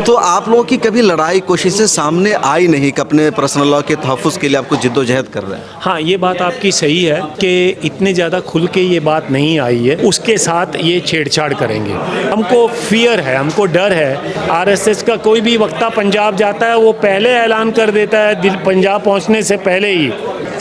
तो आप लोगों की कभी लड़ाई कोशिशें सामने आई नहीं कि अपने पर्सनल लॉ के तहफ़्फ़ुज़ के लिए आपको जिद्दोजहद कर रहे हैं? हाँ, ये बात आपकी सही है कि इतने ज़्यादा खुल के ये बात नहीं आई है, उसके साथ ये छेड़छाड़ करेंगे। हमको फियर है, हमको डर है। आरएसएस का कोई भी वक्ता पंजाब जाता है वो पहले ऐलान कर देता है पंजाब पहुंचने से पहले ही,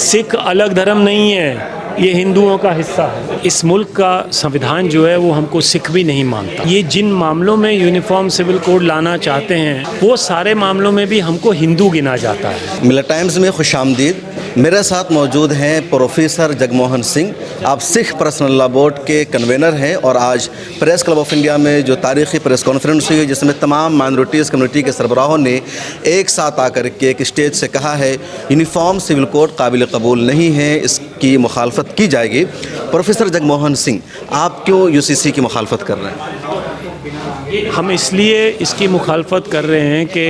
सिख अलग धर्म नहीं है, ये हिंदुओं का हिस्सा है। इस मुल्क का संविधान जो है वो हमको सिख भी नहीं मानता। ये जिन मामलों में यूनिफॉर्म सिविल कोड लाना चाहते हैं वो सारे मामलों में भी हमको हिंदू गिना जाता है। मिलत टाइम्स में खुशामदीद। मेरे साथ मौजूद हैं प्रोफेसर जगमोहन सिंह। आप सिख पर्सनल लॉ बोर्ड के कन्वेनर हैं और आज प्रेस क्लब ऑफ इंडिया में जो तारीख़ी प्रेस कॉन्फ्रेंस हुई जिसमें तमाम माइनॉरिटीज़ कम्युनिटी के सरबराहों ने एक साथ आकर के एक स्टेज से कहा है यूनिफॉर्म सिविल कोड काबिल कबूल नहीं है, इसकी मुखालफत की जाएगी। प्रोफेसर जगमोहन सिंह, आप क्यों यूसीसी की मुखालफत कर रहे हैं? हम इसलिए इसकी मुखालफत कर रहे हैं कि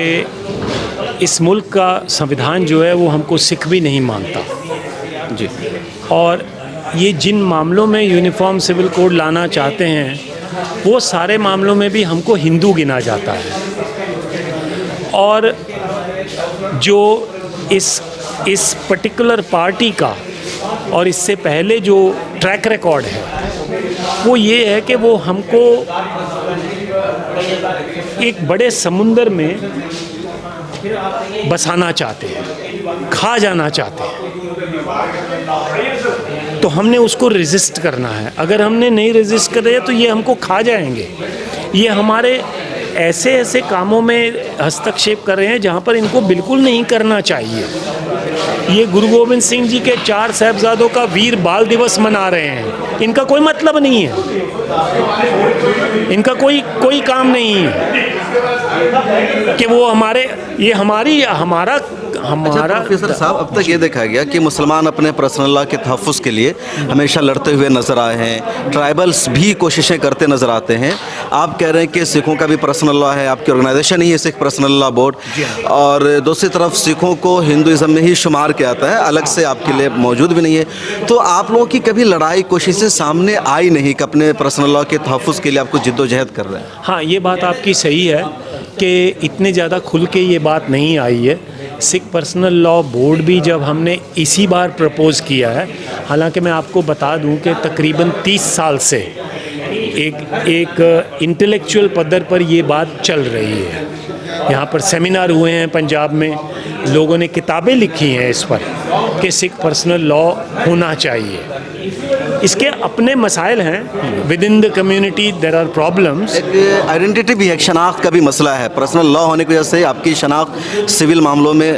इस मुल्क का संविधान जो है वो हमको सिख भी नहीं मानता जी। और ये जिन मामलों में यूनिफॉर्म सिविल कोड लाना चाहते हैं वो सारे मामलों में भी हमको हिंदू गिना जाता है। और जो इस पर्टिकुलर पार्टी का और इससे पहले जो ट्रैक रिकॉर्ड है वो ये है कि वो हमको एक बड़े समुंदर में बसाना चाहते हैं, खा जाना चाहते हैं। तो हमने उसको रेजिस्ट करना है। अगर हमने नहीं रेजिस्ट करे तो ये हमको खा जाएंगे। ये हमारे ऐसे कामों में हस्तक्षेप कर रहे हैं जहाँ पर इनको बिल्कुल नहीं करना चाहिए। ये गुरु गोविंद सिंह जी के 4 साहिबजादों का वीर बाल दिवस मना रहे हैं। इनका कोई मतलब नहीं है, इनका कोई काम नहीं है कि वो हमारा प्रोफेसर साहब, अब तक ये देखा गया कि मुसलमान अपने पर्सनल लॉ के तहफ़्फ़ुज़ के लिए हमेशा लड़ते हुए नज़र आए हैं। ट्राइबल्स भी कोशिशें करते नज़र आते हैं। आप कह रहे हैं कि सिखों का भी पर्सनल लॉ है, आपकी ऑर्गेनाइजेशन ही है सिख पर्सनल लॉ बोर्ड, और दूसरी तरफ सिखों को हिंदुज़म में ही शुमार किया जाता है, अलग से आपके लिए मौजूद भी नहीं है। तो आप लोगों की कभी लड़ाई कोशिशें सामने आई नहीं कि अपने पर्सनल लॉ के तहफ़्फ़ुज़ के लिए आपको जिद्दोजहद कर रहे हैं? हाँ, ये बात आपकी सही है कि इतने ज़्यादा खुल के ये बात नहीं आई है। सिख पर्सनल लॉ बोर्ड भी जब हमने इसी बार प्रपोज़ किया है, हालांकि मैं आपको बता दूं कि तकरीबन 30 साल से एक इंटेलेक्चुअल पद्धर पर ये बात चल रही है। यहाँ पर सेमिनार हुए हैं पंजाब में, लोगों ने किताबें लिखी हैं इस पर कि सिख पर्सनल लॉ होना चाहिए। इसके अपने मसाइल हैं, within the community there are problems. एक आइडेंटिटी भी है, शनाख्त का भी मसला है। पर्सनल लॉ होने की वजह से आपकी शनाख्त सिविल मामलों में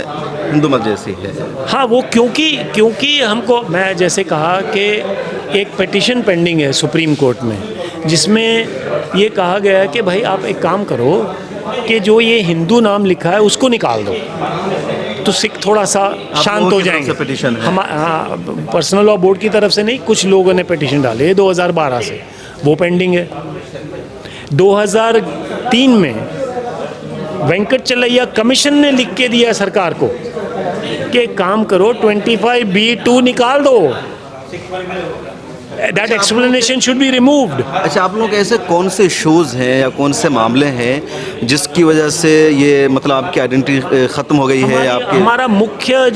हिंदू मत जैसी है। हाँ, वो क्योंकि हमको, मैं जैसे कहा कि एक पिटीशन पेंडिंग है सुप्रीम कोर्ट में जिसमें ये कहा गया है कि भाई आप एक काम करो कि जो ये हिंदू नाम लिखा है उसको निकाल दो, तो सिख थोड़ा सा शांत हो जाएंगे। हम पर्सनल लॉ बोर्ड की तरफ से नहीं, कुछ लोगों ने पिटीशन डाले 2012 से, वो पेंडिंग है। 2003 में वेंकट चलैया कमीशन ने लिख के दिया सरकार को कि काम करो 25B2 निकाल दो, that explanation should be removed. अच्छा, आप लोग ऐसे कौन से इशूज़ हैं या कौन से मामले हैं जिसकी वजह से ये मतलब आपकी आइडेंटिटी ख़त्म हो गई है? आपकी हमारा मुख्य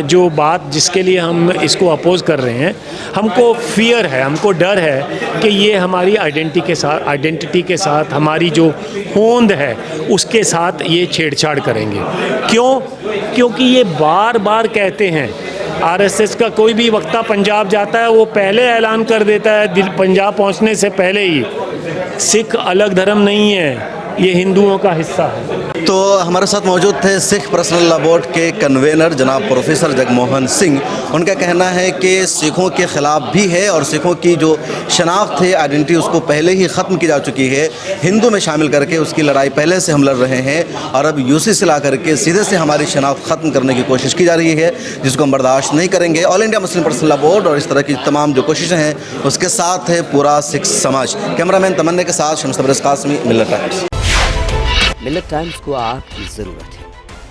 जो बात जिसके लिए हम इसको अपोज कर रहे हैं, हमको फियर है, हमको डर है कि ये हमारी आइडेंटिटी के साथ हमारी जो होंद है उसके साथ ये छेड़छाड़ करेंगे। क्योंकि ये बार बार कहते हैं, आरएसएस का कोई भी वक्ता पंजाब जाता है वो पहले ऐलान कर देता है पंजाब पहुंचने से पहले ही, सिख अलग धर्म नहीं है, ये हिंदुओं का हिस्सा है। तो हमारे साथ मौजूद थे सिख पर्सनल लॉ बोर्ड के कन्वेनर जनाब प्रोफेसर जगमोहन सिंह। उनका कहना है कि सिखों के ख़िलाफ़ भी है और सिखों की जो शनाख्त है, आइडेंटिटी, उसको पहले ही ख़त्म की जा चुकी है। हिंदू में शामिल करके उसकी लड़ाई पहले से हम लड़ रहे हैं और अब यूसी से ला करके सीधे से हमारी शनाख्त ख़त्म करने की कोशिश की जा रही है, जिसको हम बर्दाश्त नहीं करेंगे। All India Muslim personal law board और इस तरह की तमाम जो कोशिशें हैं उसके साथ है पूरा सिख समाज। कैमरामैन तमन्ने के साथ शम्स तबरेज़ कासमी, मिलत टाइम्स। मिलत टाइम्स को आपकी ज़रूरत है,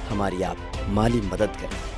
हमारी आप माली मदद करें।